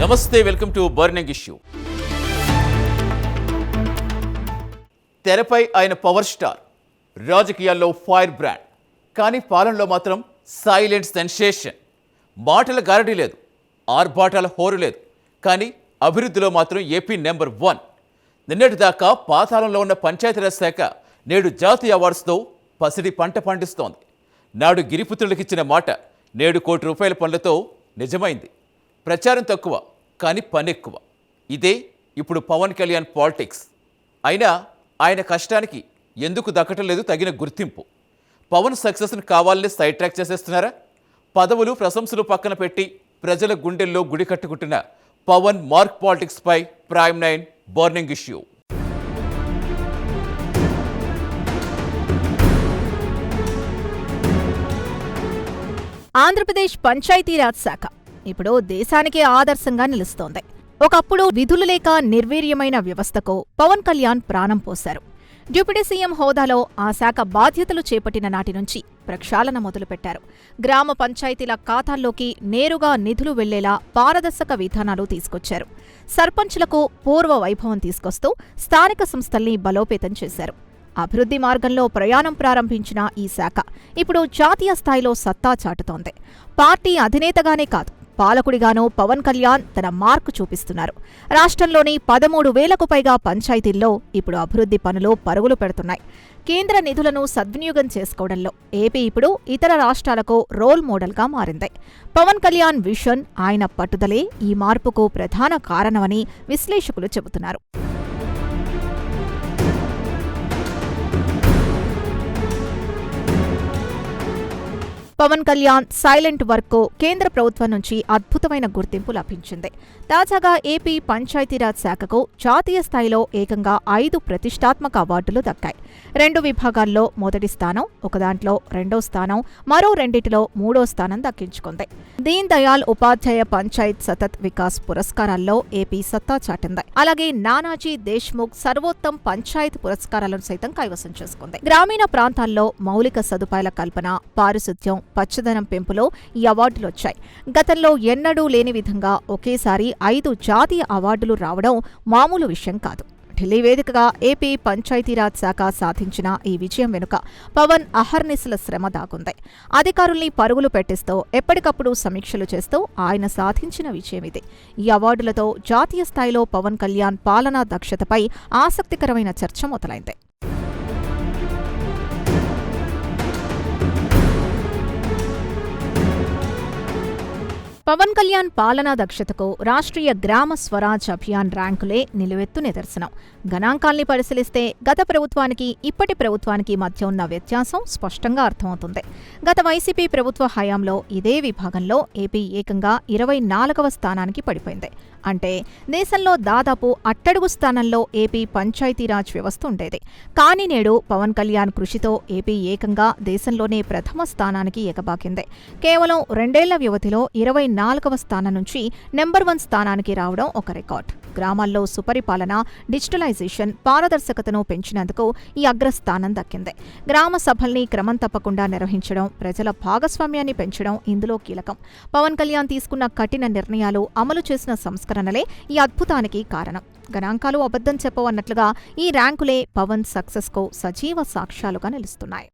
నమస్తే, welcome to burning issue. తెరపై ఆయన పవర్ స్టార్, రాజకీయాల్లో ఫైర్ బ్రాండ్, కానీ పాలనలో మాత్రం సైలెంట్ సెన్సేషన్. మాటల గారడీ లేదు, ఆర్భాటాల హోరు లేదు, కానీ అభివృద్ధిలో మాత్రం ఏపీ నెంబర్ 1. నిన్నటిదాకా పాతాళంలో ఉన్న పంచాయతీరాజ్ శాఖ నేడు జాతీయ అవార్డ్స్తో పసిడి పంట పండిస్తోంది. నాడు గిరిపుత్రులకిచ్చిన మాట నేడు ₹1 కోటి పనులతో నిజమైంది. ప్రచారం తక్కువ, కానీ పని ఎక్కువ. ఇదే ఇప్పుడు పవన్ కళ్యాణ్ పాలిటిక్స్. అయినా ఆయన కష్టానికి ఎందుకు దక్కటం లేదు తగిన గుర్తింపు? పవన్ సక్సెస్ని కావాలని సైడ్ ట్రాక్ చేసేస్తున్నారా? పదవులు ప్రశంసలు పక్కన పెట్టి ప్రజల గుండెల్లో గుడి కట్టుకుంటున్న పవన్ మార్క్ పాలిటిక్స్ పై prime 9 burning issue. Andhra Pradesh Panchayati Raj శాఖ ఇప్పుడు దేశానికే ఆదర్శంగా నిలుస్తోంది. ఒకప్పుడు విధులు లేక నిర్వీర్యమైన వ్యవస్థకు పవన్ కళ్యాణ్ ప్రాణం పోశారు. డిప్యూటీ సీఎం హోదాలో ఆ శాఖ బాధ్యతలు చేపట్టిన నాటి నుంచి ప్రక్షాళన మొదలుపెట్టారు. గ్రామ పంచాయతీల ఖాతాల్లోకి నేరుగా నిధులు వెళ్లేలా పారదర్శక విధానాలు తీసుకొచ్చారు. సర్పంచ్లకు పూర్వ వైభవం తీసుకొస్తూ స్థానిక సంస్థల్ని బలోపేతం చేశారు. అభివృద్ధి మార్గంలో ప్రయాణం ప్రారంభించిన ఈ శాఖ ఇప్పుడు జాతీయ స్థాయిలో సత్తా చాటుతోంది. పార్టీ అధినేతగానే కాదు, పాలకుడిగానూ పవన్ కళ్యాణ్ తన మార్కు చూపిస్తున్నారు. రాష్ట్రంలోని 13,000కు పైగా పంచాయతీల్లో ఇప్పుడు అభివృద్ధి పనులు పరుగులు పెడుతున్నాయి. కేంద్ర నిధులను సద్వినియోగం చేసుకోవడంలో ఏపీ ఇప్పుడు ఇతర రాష్ట్రాలకు రోల్ మోడల్గా మారింది. పవన్ కళ్యాణ్ విజన్, ఆయన పట్టుదలే ఈ మార్పుకు ప్రధాన కారణమని విశ్లేషకులు చెబుతున్నారు. పవన్ కళ్యాణ్ సైలెంట్ వర్క్కు కేంద్ర ప్రభుత్వం నుంచి అద్భుతమైన గుర్తింపు లభించింది. తాజాగా ఏపీ పంచాయతీరాజ్ శాఖకు జాతీయ స్థాయిలో ఏకంగా 5 ప్రతిష్టాత్మక అవార్డులు దక్కాయి. 2 విభాగాల్లో మొదటి స్థానం, ఒకదాంట్లో 2వ స్థానం, మరో 2టిలో 3వ స్థానం దక్కించుకుంది. దీన్ దయాళ్ ఉపాధ్యాయ పంచాయత్ సతత్ వికాస్ పురస్కారాల్లో ఏపీ సత్తా చాటింది. అలాగే నానాజీ దేశ్ముఖ్ సర్వోత్తమ్ పంచాయత్ పురస్కారాలను సైతం కైవసం చేసుకుంది. గ్రామీణ ప్రాంతాల్లో మౌలిక సదుపాయాల కల్పన, పారిశుద్ధ్యం, పచ్చదనం పెంపులో ఈ అవార్డులొచ్చాయి. గతంలో ఎన్నడూ లేని విధంగా ఒకేసారి 5 జాతీయ అవార్డులు రావడం మామూలు విషయం కాదు. ఢిల్లీ వేదికగా ఏపీ పంచాయతీరాజ్ శాఖ సాధించిన ఈ విజయం వెనుక పవన్ అహర్నిశల శ్రమ దాగుంది. అధికారుల్ని పరుగులు పెట్టిస్తూ ఎప్పటికప్పుడు సమీక్షలు చేస్తూ ఆయన సాధించిన విజయం ఇది. ఈ అవార్డులతో జాతీయ స్థాయిలో పవన్ కళ్యాణ్ పాలనా దక్షతపై ఆసక్తికరమైన చర్చ మొదలైంది. పవన్ కళ్యాణ్ పాలనా దక్షతకు రాష్ట్రీయ గ్రామ స్వరాజ్ అభియాన్ ర్యాంకులే నిలువెత్తు నిదర్శనం. గణాంకాల్ని పరిశీలిస్తే గత ప్రభుత్వానికి ఇప్పటి ప్రభుత్వానికి మధ్య ఉన్న వ్యత్యాసం స్పష్టంగా అర్థమవుతుంది. గత వైసీపీ ప్రభుత్వ హయాంలో ఇదే విభాగంలో ఏపీ ఏకంగా 24వ స్థానానికి పడిపోయింది. అంటే దేశంలో దాదాపు అట్టడుగు స్థానంలో ఏపీ పంచాయతీరాజ్ వ్యవస్థ ఉండేది. కానీ నేడు పవన్ కళ్యాణ్ కృషితో ఏపీ ఏకంగా దేశంలోనే ప్రథమ స్థానానికి ఎగబాకింది. కేవలం 2 ఏళ్ల వ్యవధిలో 24వ స్థానం నుంచి నెంబర్ 1 స్థానానికి రావడం ఒక రికార్డ్. గ్రామాల్లో సుపరిపాలన, డిజిటలైజేషన్, పారదర్శకతను పెంచినందుకు ఈ అగ్రస్థానం దక్కింది. గ్రామ సభల్ని క్రమం తప్పకుండా నిర్వహించడం, ప్రజల భాగస్వామ్యాన్ని పెంచడం ఇందులో కీలకం. పవన్ కళ్యాణ్ తీసుకున్న కఠిన నిర్ణయాలు, అమలు చేసిన సంస్కరణలే ఈ అద్భుతానికి కారణం. గణాంకాలు అబద్ధం చెప్పవన్నట్లుగా ఈ ర్యాంకులే పవన్ సక్సెస్కు సజీవ సాక్ష్యాలుగా నిలుస్తున్నాయి.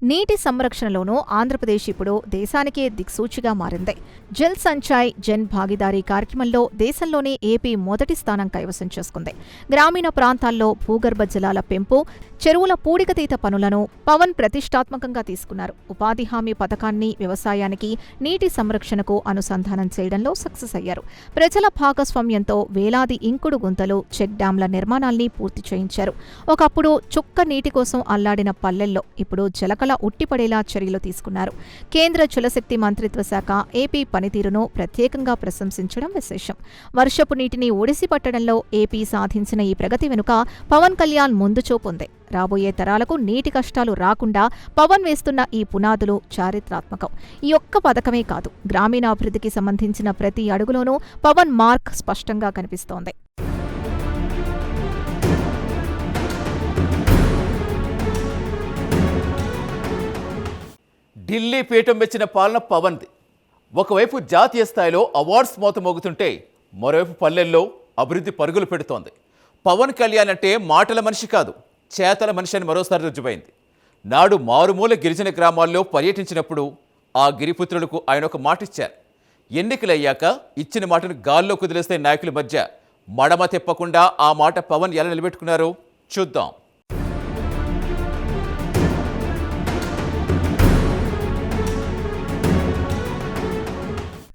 నీటి సంరక్షణలోనూ ఆంధ్రప్రదేశ్ ఇప్పుడు దేశానికే దిక్సూచిగా మారింది. జల్ సంచాయ్, జన్ భాగీదారీ కార్యక్రమంలో దేశంలోనే ఏపీ మొదటి స్థానం కైవసం చేసుకుంది. గ్రామీణ ప్రాంతాల్లో భూగర్భ జలాల పెంపు, చెరువుల పూడికతీత పనులను పవన్ ప్రతిష్టాత్మకంగా తీసుకున్నారు. ఉపాధి హామీ పథకాన్ని వ్యవసాయానికి, నీటి సంరక్షణకు అనుసంధానం చేయడంలో సక్సెస్ అయ్యారు. ప్రజల భాగస్వామ్యంతో వేలాది ఇంకుడు గుంతలు, చెక్ డ్యాంల నిర్మాణాల్ని పూర్తి చేయించారు. ఒకప్పుడు చుక్క నీటి కోసం అల్లాడిన పల్లెల్లో ఇప్పుడు జలకళ ఉట్టిపడేలా చర్యలు తీసుకున్నారు. కేంద్ర జలశక్తి మంత్రిత్వ శాఖ ఏపీ పనితీరును ప్రత్యేకంగా ప్రశంసించడం విశేషం. వర్షపు నీటిని ఒడిసిపట్టడంలో ఏపీ సాధించిన ఈ ప్రగతి వెనుక పవన్ కళ్యాణ్ ముందు చూపుంది. రాబోయే తరాలకు నీటి కష్టాలు రాకుండా పవన్ వేస్తున్న ఈ పునాదులు చారిత్రాత్మకం. ఈ ఒక్క పథకమే కాదు, గ్రామీణాభివృద్ధికి సంబంధించిన ప్రతి అడుగులోనూ పవన్ మార్క్ స్పష్టంగా కనిపిస్తోంది. ఢిల్లీ పీఠం మెచ్చిన పాలన పవన్ది. ఒకవైపు జాతీయ స్థాయిలో అవార్డ్స్ మోత మోగుతుంటే మరోవైపు పల్లెల్లో అభివృద్ధి పరుగులు పెడుతోంది. పవన్ కళ్యాణ్ అంటే మాటల మనిషి కాదు, చేతల మనిషి అని మరోసారి రుజువైంది. నాడు మారుమూల గిరిజన గ్రామాల్లో పర్యటించినప్పుడు ఆ గిరిపుత్రులకు ఆయన ఒక మాట ఇచ్చారు. ఎన్నికలయ్యాక ఇచ్చిన మాటను గాల్లో కుదిలేస్తే నాయకుల మధ్య మడమ తిప్పకుండా ఆ మాట పవన్ ఎలా నిలబెట్టుకున్నారో చూద్దాం.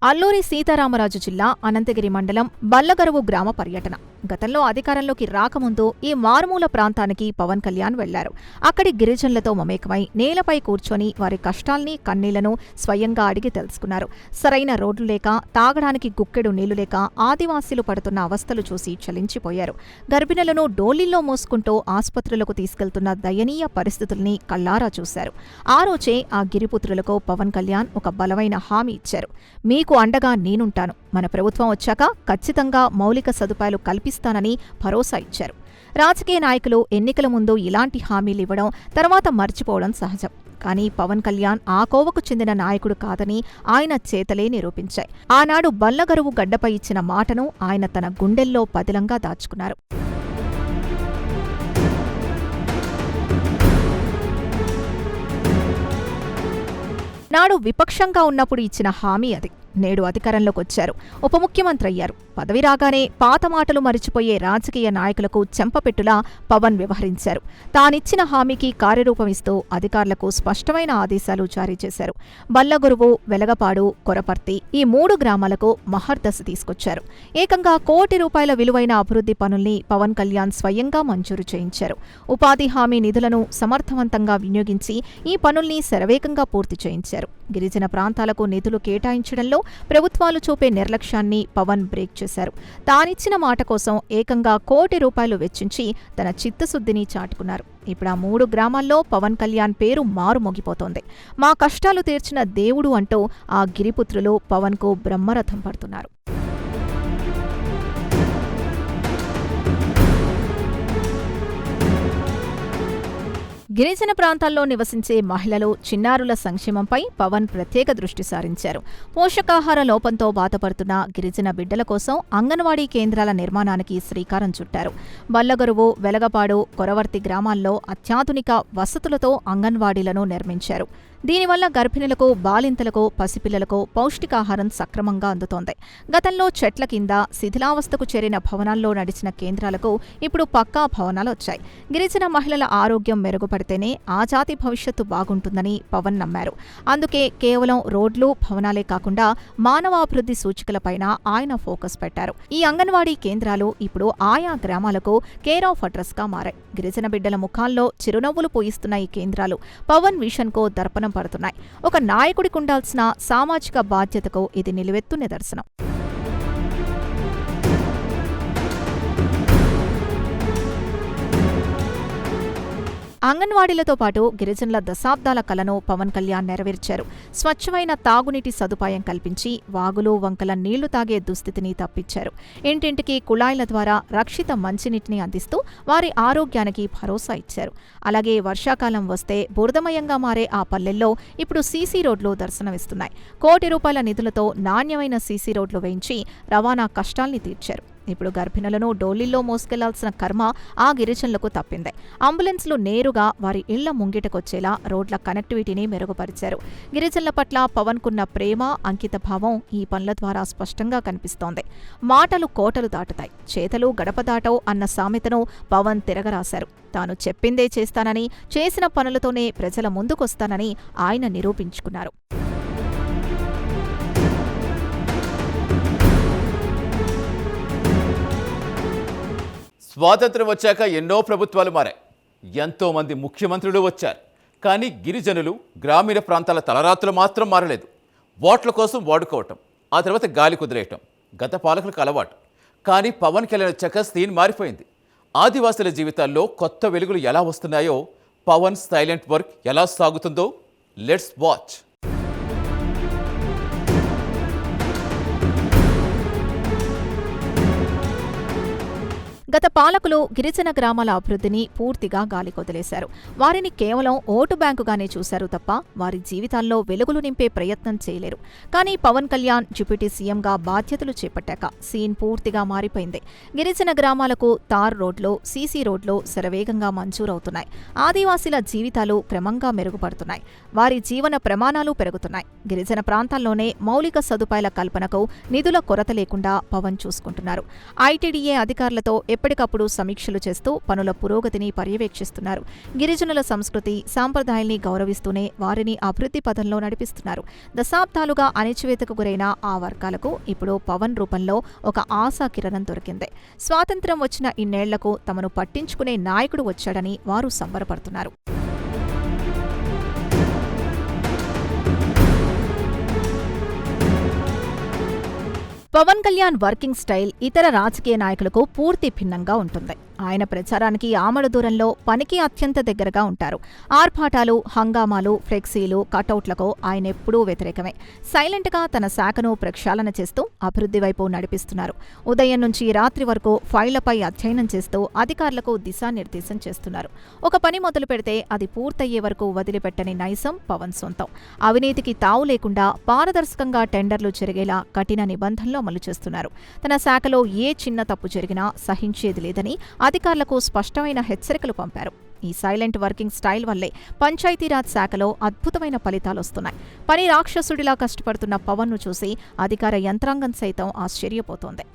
అల్లూరి సీతారామరాజు జిల్లా అనంతగిరి మండలం బల్లగరువు గ్రామ పర్యటన. గతంలో అధికారంలోకి రాకముందు ఈ మారుమూల ప్రాంతానికి పవన్ కళ్యాణ్ వెళ్లారు. అక్కడి గిరిజనులతో మమేకమై నేలపై కూర్చొని వారి కష్టాల్ని కన్నీళ్లను స్వయంగా అడిగి తెలుసుకున్నారు. సరైన రోడ్లు లేక, తాగడానికి గుక్కెడు నీళ్లు లేక ఆదివాసీలు పడుతున్న అవస్థలు చూసి చలించిపోయారు. గర్భిణులను డోలీల్లో మోసుకుంటూ ఆసుపత్రులకు తీసుకెళ్తున్న దయనీయ పరిస్థితుల్ని కళ్లారా చూశారు. ఆ రోజే ఆ గిరిపుత్రులకు పవన్ కళ్యాణ్ ఒక బలమైన హామీ ఇచ్చారు. మీకు అండగా నేనుంటాను, మన ప్రభుత్వం వచ్చాక ఖచ్చితంగా మౌలిక సదుపాయాలు కల్పిస్తానని భరోసా ఇచ్చారు. రాజకీయ నాయకులు ఎన్నికల ముందు ఇలాంటి హామీలివ్వడం తర్వాత మర్చిపోవడం సహజం. కానీ పవన్ కళ్యాణ్ ఆ కోవకు చెందిన నాయకుడు కాదని ఆయన చేతలే నిరూపించాయి. ఆనాడు బల్లగరువు గడ్డపై ఇచ్చిన మాటను ఆయన తన గుండెల్లో పదిలంగా దాచుకున్నారు. నాడు విపక్షంగా ఉన్నప్పుడు ఇచ్చిన హామీ అది. నేడు అధికారంలోకొచ్చారు, ఉప ముఖ్యమంత్రి అయ్యారు. పదవి రాగానే పాత మాటలు మరిచిపోయే రాజకీయ నాయకులకు చెంపపెట్టులా పవన్ వ్యవహరించారు. తానిచ్చిన హామీకి కార్యరూపం ఇస్తూ అధికారులకు స్పష్టమైన ఆదేశాలు జారీ చేశారు. బల్లగురువు, వెలగపాడు, కొరపర్తి ఈ 3 గ్రామాలకు మహర్దశ తీసుకొచ్చారు. ఏకంగా ₹1 కోటి విలువైన అభివృద్ధి పనుల్ని పవన్ కళ్యాణ్ స్వయంగా మంజూరు చేయించారు. ఉపాధి హామీ నిధులను సమర్థవంతంగా వినియోగించి ఈ పనుల్ని శరవేగంగా పూర్తి చేయించారు. గిరిజన ప్రాంతాలకు నిధులు కేటాయించడంలో ప్రభుత్వాలు చూపే నిర్లక్ష్యాన్ని పవన్ బ్రేక్ చేశారు. తానిచ్చిన మాట కోసం ఏకంగా ₹1 కోటి వెచ్చించి తన చిత్తశుద్ధిని చాటుకున్నారు. ఇప్పుడు ఆ 3 గ్రామాల్లో పవన్ కళ్యాణ్ పేరు మారుమోగిపోతోంది. మా కష్టాలు తీర్చిన దేవుడు అంటూ ఆ గిరిపుత్రులు పవన్కు బ్రహ్మరథం పడుతున్నారు. గిరిజన ప్రాంతాల్లో నివసించే మహిళలు, చిన్నారుల సంక్షేమంపై పవన్ ప్రత్యేక దృష్టి సారించారు. పోషకాహార లోపంతో బాధపడుతున్న గిరిజన బిడ్డల కోసం అంగన్వాడీ కేంద్రాల నిర్మాణానికి శ్రీకారం చుట్టారు. బల్లగరువు, వెలగపాడు, కొరవర్తి గ్రామాల్లో అత్యాధునిక వసతులతో అంగన్వాడీలను నిర్మించారు. దీనివల్ల గర్భిణులకు, బాలింతలకు, పసిపిల్లలకు పౌష్టికాహారం సక్రమంగా అందుతోంది. గతంలో చెట్ల కింద శిథిలావస్థకు చేరిన భవనాల్లో నడిచిన కేంద్రాలకు ఇప్పుడు పక్కా భవనాలొచ్చాయి. గిరిజన మహిళల ఆరోగ్యం మెరుగుపడితేనే ఆ జాతి భవిష్యత్తు బాగుంటుందని పవన్ నమ్మారు. అందుకే కేవలం రోడ్లు, భవనాలే కాకుండా మానవాభివృద్ధి సూచికలపైన ఆయన ఫోకస్ పెట్టారు. ఈ అంగన్వాడీ కేంద్రాలు ఇప్పుడు ఆయా గ్రామాలకు కేర్ ఆఫ్ అడ్రస్ గా మారాయి. గిరిజన బిడ్డల ముఖాల్లో చిరునవ్వులు పోయిస్తున్న ఈ కేంద్రాలు పవన్ విషన్కు దర్పణం పడుతున్నాయి. ఒక నాయకుడికి ఉండాల్సిన సామాజిక బాధ్యతకు ఇది నిలువెత్తు నిదర్శనం. అంగన్వాడీలతో పాటు గిరిజనుల దశాబ్దాల కలను పవన్ కళ్యాణ్ నెరవేర్చారు. స్వచ్ఛమైన తాగునీటి సదుపాయం కల్పించి వాగులు, వంకల నీళ్లు తాగే దుస్థితిని తప్పించారు. ఇంటింటికి కుళాయిల ద్వారా రక్షిత మంచినీటిని అందిస్తూ వారి ఆరోగ్యానికి భరోసా ఇచ్చారు. అలాగే వర్షాకాలం వస్తే బురదమయంగా మారే ఆ పల్లెల్లో ఇప్పుడు సీసీ రోడ్లు దర్శనమిస్తున్నాయి. ₹1 కోటి నిధులతో నాణ్యమైన సీసీ రోడ్లు వేయించి రవాణా కష్టాల్ని తీర్చారు. ఇప్పుడు గర్భిణులను డోలీల్లో మోసుకెళ్లాల్సిన కర్మ ఆ గిరిజనులకు తప్పింది. అంబులెన్స్లు నేరుగా వారి ఇళ్ల ముంగిటకొచ్చేలా రోడ్ల కనెక్టివిటీని మెరుగుపరిచారు. గిరిజనుల పట్ల పవన్కున్న ప్రేమ, అంకితభావం ఈ పనుల ద్వారా స్పష్టంగా కనిపిస్తోంది. మాటలు కోటలు దాటుతాయి, చేతలు గడప దాటవు అన్న సామెతను పవన్ తిరగరాశారు. తాను చెప్పిందే చేస్తానని, చేసిన పనులతోనే ప్రజల ముందుకొస్తానని ఆయన నిరూపించుకున్నారు. స్వాతంత్ర్యం వచ్చాక ఎన్నో ప్రభుత్వాలు మారాయి, ఎంతో మంది ముఖ్యమంత్రులు వచ్చారు. కానీ గిరిజనులు, గ్రామీణ ప్రాంతాల తలరాత్రులు మాత్రం మారలేదు. ఓట్ల కోసం వాడుకోవటం, ఆ తర్వాత గాలి కుదిరేయటం గత పాలకులకు అలవాటు. కానీ పవన్ కళ్యాణ్ వచ్చాక సీన్ మారిపోయింది. ఆదివాసుల జీవితాల్లో కొత్త వెలుగులు ఎలా వస్తున్నాయో, పవన్ సైలెంట్ వర్క్ ఎలా సాగుతుందో లెట్స్ వాచ్. గత పాలకులు గిరిజన గ్రామాల అభివృద్ధిని పూర్తిగా గాలికొదిలేశారు. వారిని కేవలం ఓటు బ్యాంకుగానే చూశారు తప్ప వారి జీవితాల్లో వెలుగులు నింపే ప్రయత్నం చేయలేరు. కానీ పవన్ కళ్యాణ్ డిప్యూటీ సీఎంగా బాధ్యతలు చేపట్టాక సీన్ పూర్తిగా మారిపోయింది. గిరిజన గ్రామాలకు తార్ రోడ్లు, సీసీ రోడ్లు శరవేగంగా మంజూరవుతున్నాయి. ఆదివాసీల జీవితాలు క్రమంగా మెరుగుపడుతున్నాయి. వారి జీవన ప్రమాణాలు పెరుగుతున్నాయి. గిరిజన ప్రాంతాల్లోనే మౌలిక సదుపాయాల కల్పనకు నిధుల కొరత లేకుండా పవన్ చూసుకుంటున్నారు. ఐటీడీఏ అధికారులతో ఎప్పటికప్పుడు సమీక్షలు చేస్తూ పనుల పురోగతిని పర్యవేక్షిస్తున్నారు. గిరిజనుల సంస్కృతి, సాంప్రదాయాల్ని గౌరవిస్తూనే వారిని అభివృద్ధి పథంలో నడిపిస్తున్నారు. దశాబ్దాలుగా అణచివేతకు గురైన ఆ వర్గాలకు ఇప్పుడు పవన్ రూపంలో ఒక ఆశా కిరణం దొరికింది. స్వాతంత్ర్యం వచ్చిన ఇన్నేళ్లకు తమను పట్టించుకునే నాయకుడు వచ్చాడని వారు సంబరపడుతున్నారు. పవన్ కళ్యాణ్ వర్కింగ్ స్టైల్ ఇతర రాజకీయ నాయకులకు పూర్తి భిన్నంగా ఉంటుంది. ఆయన ప్రచారానికి ఆమడ దూరంలో, పనికి అత్యంత దగ్గరగా ఉంటారు. ఆర్భాటాలు, హంగామాలు, ఫ్లెక్సీలు, కటౌట్లకు ఆయనెప్పుడూ వ్యతిరేకమే. సైలెంట్గా తన శాఖను ప్రక్షాళన చేస్తూ అభివృద్ధి వైపు నడిపిస్తున్నారు. ఉదయం నుంచి రాత్రి వరకు ఫైళ్లపై అధ్యయనం చేస్తూ అధికారులకు దిశానిర్దేశం చేస్తున్నారు. ఒక పని మొదలు పెడితే అది పూర్తయ్యే వరకు వదిలిపెట్టని నైజం పవన్ సొంతం. అవినీతికి తావు లేకుండా పారదర్శకంగా టెండర్లు జరిగేలా కఠిన నిబంధనలు అమలు చేస్తున్నారు. తన శాఖలో ఏ చిన్న తప్పు జరిగినా సహించేది లేదని అధికారులకు స్పష్టమైన హెచ్చరికలు పంపారు. ఈ సైలెంట్ వర్కింగ్ స్టైల్ వల్లే పంచాయతీరాజ్ శాఖలో అద్భుతమైన ఫలితాలొస్తున్నాయి. పని రాక్షసుడిలా కష్టపడుతున్న పవన్ను చూసి అధికార యంత్రాంగం సైతం ఆశ్చర్యపోతోంది.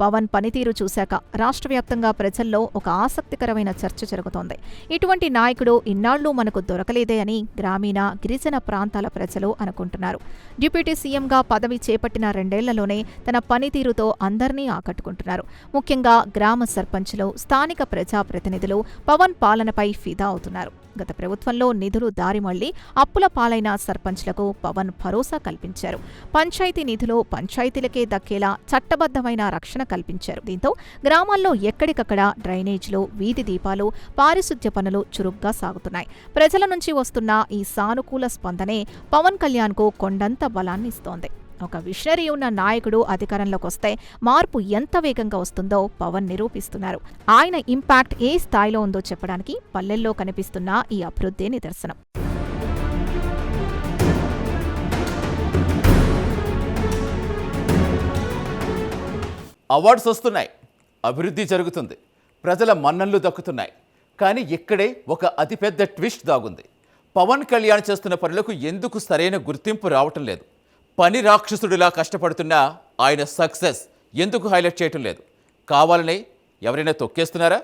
పవన్ పనితీరు చూశాక రాష్ట్ర వ్యాప్తంగా ప్రజల్లో ఒక ఆసక్తికరమైన చర్చ జరుగుతోంది. ఇటువంటి నాయకుడు ఇన్నాళ్లు మనకు దొరకలేదే అని గ్రామీణ, గిరిజన ప్రాంతాల ప్రజలు అనుకుంటున్నారు. డిప్యూటీ సీఎంగా పదవి చేపట్టిన 2 ఏళ్లలోనే తన పనితీరుతో అందర్నీ ఆకట్టుకుంటున్నారు. ముఖ్యంగా గ్రామ సర్పంచులు, స్థానిక ప్రజాప్రతినిధులు పవన్ పాలనపై ఫిదా అవుతున్నారు. గత ప్రభుత్వంలో నిధులు దారిమళ్లి అప్పుల పాలైన సర్పంచ్లకు పవన్ భరోసా కల్పించారు. పంచాయతీ నిధులు పంచాయతీలకే దక్కేలా చట్టబద్ధమైన రక్షణ కల్పించారు. దీంతో గ్రామాల్లో ఎక్కడికక్కడ డ్రైనేజీలు, వీధి దీపాలు, పారిశుద్ధ్య పనులు చురుగ్గా సాగుతున్నాయి. ప్రజల నుంచి వస్తున్న ఈ సానుకూల స్పందనే పవన్ కళ్యాణ్కు కొండంత బలాన్నిస్తోంది. ఒక విషనరీ ఉన్న నాయకుడు అధికారంలోకి వస్తే మార్పు ఎంత వేగంగా వస్తుందో పవన్ నిరూపిస్తున్నారు. ఆయన ఇంపాక్ట్ ఏ స్థాయిలో ఉందో చెప్పడానికి పల్లెల్లో కనిపిస్తున్న ఈ అభివృద్ధే నిదర్శనం. అవార్డ్స్ వస్తున్నాయి, అభివృద్ధి జరుగుతుంది, ప్రజల మన్ననలు దక్కుతున్నాయి. కానీ ఇక్కడే ఒక అతిపెద్ద ట్విస్ట్ దాగుంది. పవన్ కళ్యాణ్ చేస్తున్న పనులకు ఎందుకు సరైన గుర్తింపు రావటం లేదు? పని రాక్షసుడిలా కష్టపడుతున్నా ఆయన సక్సెస్ ఎందుకు హైలైట్ చేయటం లేదు? కావాలనే ఎవరైనా తొక్కేస్తున్నారా?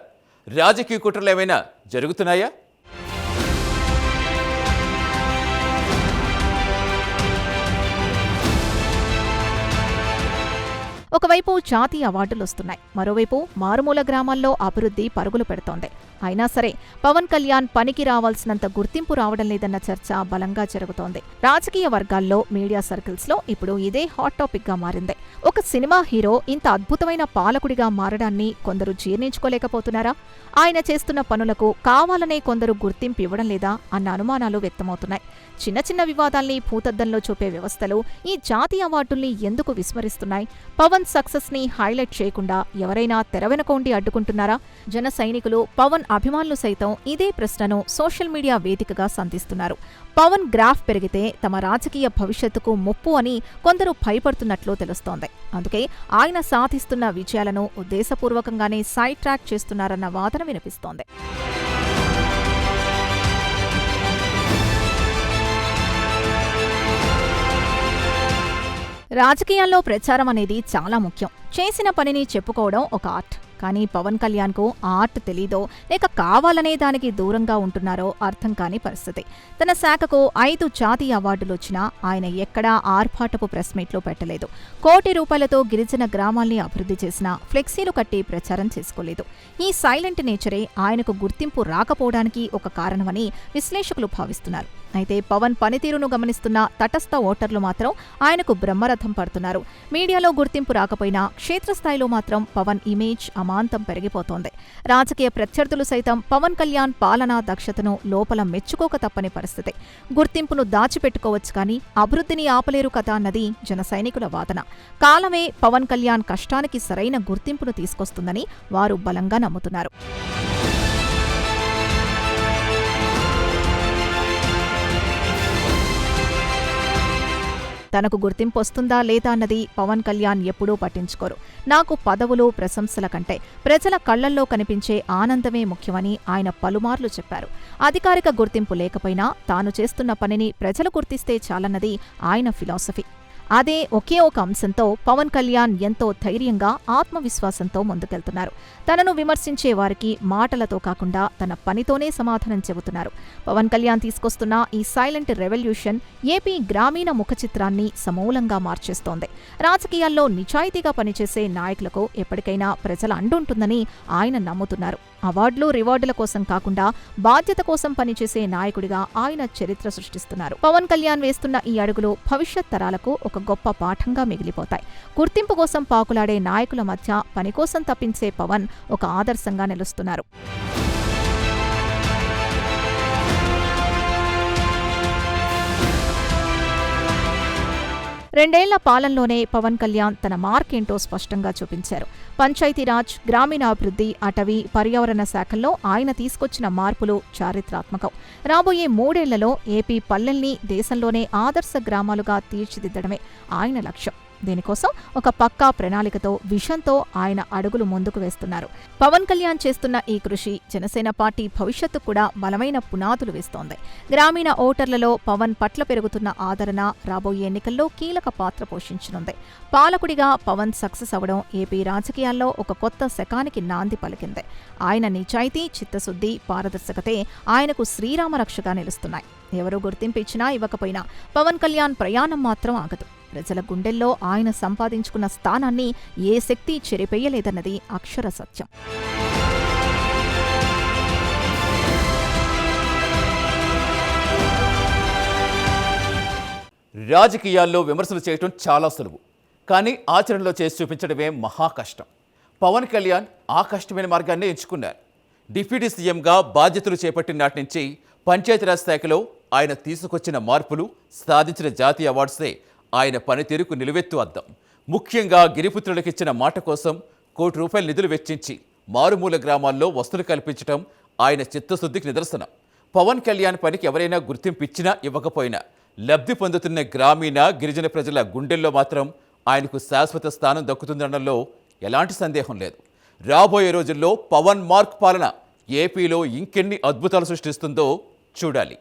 రాజకీయ కుట్రలు ఏమైనా జరుగుతున్నాయా? ఒకవైపు జాతీయ అవార్డులు వస్తున్నాయి, మరోవైపు మారుమూల గ్రామాల్లో అభివృద్ధి పరుగులు పెడుతోంది. అయినా సరే పవన్ కళ్యాణ్ పనికి రావాల్సినంత గుర్తింపు రావడం లేదన్న చర్చ బలంగా జరుగుతోంది. రాజకీయ వర్గాల్లో, మీడియా సర్కిల్స్లో ఇప్పుడు ఇదే హాట్ టాపిక్ గా మారింది. ఒక సినిమా హీరో ఇంత అద్భుతమైన పాలకుడిగా మారడాన్ని కొందరు జీర్ణించుకోలేకపోతున్నారా? ఆయన చేస్తున్న పనులకు కావాలనే కొందరు గుర్తింపు ఇవ్వడం లేదా అన్న అనుమానాలు వ్యక్తమవుతున్నాయి. చిన్న చిన్న వివాదాల్ని భూతద్దంలో చూపే వ్యవస్థలు ఈ జాతీయ అవార్డుల్ని ఎందుకు విస్మరిస్తున్నాయి? పవన్ సక్సెస్ ని హైలైట్ చేయకుండా ఎవరైనా తెరవెనకోండి అడ్డుకుంటున్నారా? జన సైనికులు, పవన్ అభిమానులు సైతం ఇదే ప్రశ్నను సోషల్ మీడియా వేదికగా సంధిస్తున్నారు. పవన్ గ్రాఫ్ పెరిగితే తమ రాజకీయ భవిష్యత్తుకు ముప్పు అని కొందరు భయపడుతున్నట్లు తెలుస్తోంది. అందుకే ఆయన సాధిస్తున్న విజయాలను ఉద్దేశపూర్వకంగానే సైడ్ ట్రాక్ చేస్తున్నారన్న వాదన వినిపిస్తోంది. రాజకీయాల్లో ప్రచారం అనేది చాలా ముఖ్యం. చేసిన పనిని చెప్పుకోవడం ఒక ఆర్ట్. కానీ పవన్ కళ్యాణ్కు ఆ ఆర్ట్ తెలీదో లేక కావాలనే దానికి దూరంగా ఉంటున్నారో అర్థం కాని పరిస్థితి. తన శాఖకు 5 జాతీయ అవార్డులు వచ్చినా ఆయన ఎక్కడా ఆర్భాటపు ప్రెస్ మీట్లు పెట్టలేదు. కోటి రూపాయలతో గిరిజన గ్రామాల్ని అభివృద్ధి చేసినా ఫ్లెక్సీలు కట్టి ప్రచారం చేసుకోలేదు. ఈ సైలెంట్ నేచరే ఆయనకు గుర్తింపు రాకపోవడానికి ఒక కారణమని విశ్లేషకులు భావిస్తున్నారు. అయితే పవన్ పనితీరును గమనిస్తున్న తటస్థ ఓటర్లు మాత్రం ఆయనకు బ్రహ్మరథం పడుతున్నారు. మీడియాలో గుర్తింపు రాకపోయినా క్షేత్రస్థాయిలో మాత్రం పవన్ ఇమేజ్ అమాంతం పెరిగిపోతోంది. రాజకీయ ప్రత్యర్థులు సైతం పవన్ కళ్యాణ్ పాలనా దక్షతను లోపల మెచ్చుకోక తప్పని పరిస్థితి. గుర్తింపును దాచిపెట్టుకోవచ్చు కానీ అభివృద్ధిని ఆపలేరు కదా అన్నది జన సైనికుల వాదన. కాలమే పవన్ కళ్యాణ్ కష్టానికి సరైన గుర్తింపును తీసుకొస్తుందని వారు బలంగా నమ్ముతున్నారు. తనకు గుర్తింపు వస్తుందా లేదా అన్నది పవన్ కళ్యాణ్ ఎప్పుడూ పట్టించుకోరు. నాకు పదవులు, ప్రశంసల కంటే ప్రజల కళ్లల్లో కనిపించే ఆనందమే ముఖ్యమని ఆయన పలుమార్లు చెప్పారు. అధికారిక గుర్తింపు లేకపోయినా తాను చేస్తున్న పనిని ప్రజలు గుర్తిస్తే చాలన్నది ఆయన ఫిలాసఫీ. అదే ఒకే ఒక అంశంతో పవన్ కళ్యాణ్ ఎంతో ధైర్యంగా, ఆత్మవిశ్వాసంతో ముందుకెళ్తున్నారు. తనను విమర్శించే వారికి మాటలతో కాకుండా తన పనితోనే సమాధానం చెబుతున్నారు. పవన్ కళ్యాణ్ తీసుకొస్తున్న ఈ సైలెంట్ రెవల్యూషన్ ఏపీ గ్రామీణ ముఖ చిత్రాన్ని సమూలంగా మార్చేస్తోంది. రాజకీయాల్లో నిజాయితీగా పనిచేసే నాయకులకు ఎప్పటికైనా ప్రజల అండుంటుందని ఆయన నమ్ముతున్నారు. అవార్డులు, రివార్డుల కోసం కాకుండా బాధ్యత కోసం పనిచేసే నాయకుడిగా ఆయన చరిత్ర సృష్టిస్తున్నారు. పవన్ కళ్యాణ్ వేస్తున్న ఈ అడుగులు భవిష్యత్ తరాలకు ఒక గొప్ప పాఠంగా మిగిలిపోతాయి. గుర్తింపు కోసం పాకులాడే నాయకుల మధ్య పని కోసం తప్పించే పవన్ ఒక ఆదర్శంగా నిలుస్తున్నారు. 2 ఏళ్ల పాలనలోనే పవన్ కళ్యాణ్ తన మార్కేంటో స్పష్టంగా చూపించారు. పంచాయతీరాజ్, గ్రామీణాభివృద్ధి, అటవీ, పర్యావరణ శాఖల్లో ఆయన తీసుకొచ్చిన మార్పులు చారిత్రాత్మకం. రాబోయే 3 ఏళ్లలో ఏపీ పల్లెల్ని దేశంలోనే ఆదర్శ గ్రామాలుగా తీర్చిదిద్దడమే ఆయన లక్ష్యం. దీనికోసం ఒక పక్కా ప్రణాళికతో, విజన్తో ఆయన అడుగులు ముందుకు వేస్తున్నారు. పవన్ కళ్యాణ్ చేస్తున్న ఈ కృషి జనసేన పార్టీ భవిష్యత్తు కూడా బలమైన పునాదులు వేస్తోంది. గ్రామీణ ఓటర్లలో పవన్ పట్ల పెరుగుతున్న ఆదరణ రాబోయే ఎన్నికల్లో కీలక పాత్ర పోషించనుంది. పాలకుడిగా పవన్ సక్సెస్ అవడం ఏపీ రాజకీయాల్లో ఒక కొత్త శకానికి నాంది పలికింది. ఆయన నిజాయితీ, చిత్తశుద్ధి, పారదర్శకతే ఆయనకు శ్రీరామరక్షగా నిలుస్తున్నాయి. ఎవరూ గుర్తింపు ఇచ్చినా ఇవ్వకపోయినా పవన్ కళ్యాణ్ ప్రయాణం మాత్రం ఆగదు. ప్రజల గుండెల్లో ఆయన సంపాదించుకున్న స్థానాన్ని ఏ శక్తి చెరిపేయలేదన్నది అక్షర సత్యం. రాజకీయాల్లో విమర్శలు చేయటం చాలా సులువు, కానీ ఆచరణలో చేసి చూపించడమే మహా కష్టం. పవన్ కళ్యాణ్ ఆ కష్టమైన మార్గాన్ని ఎంచుకున్నారు. డిప్యూటీ సీఎంగా బాధ్యతలు చేపట్టిన నాటి నుంచి పంచాయతీరాజ్ శాఖలో ఆయన తీసుకొచ్చిన మార్పులు, సాధించిన జాతీయ అవార్డ్సే ఆయన పనితీరుకు నిలువెత్తు అద్దం. ముఖ్యంగా గిరిపుత్రులకిచ్చిన మాట కోసం ₹1 కోటి నిధులు వెచ్చించి మారుమూల గ్రామాల్లో వసతులు కల్పించడం ఆయన చిత్తశుద్ధికి నిదర్శనం. పవన్ కళ్యాణ్ పనికి ఎవరైనా గుర్తింపు ఇచ్చినా ఇవ్వకపోయినా లబ్ధి పొందుతున్న గ్రామీణ, గిరిజన ప్రజల గుండెల్లో మాత్రం ఆయనకు శాశ్వత స్థానం దక్కుతుందనడంలో ఎలాంటి సందేహం లేదు. రాబోయే రోజుల్లో పవన్ మార్క్ పాలన ఏపీలో ఇంకెన్ని అద్భుతాలు సృష్టిస్తుందో చూడాలి.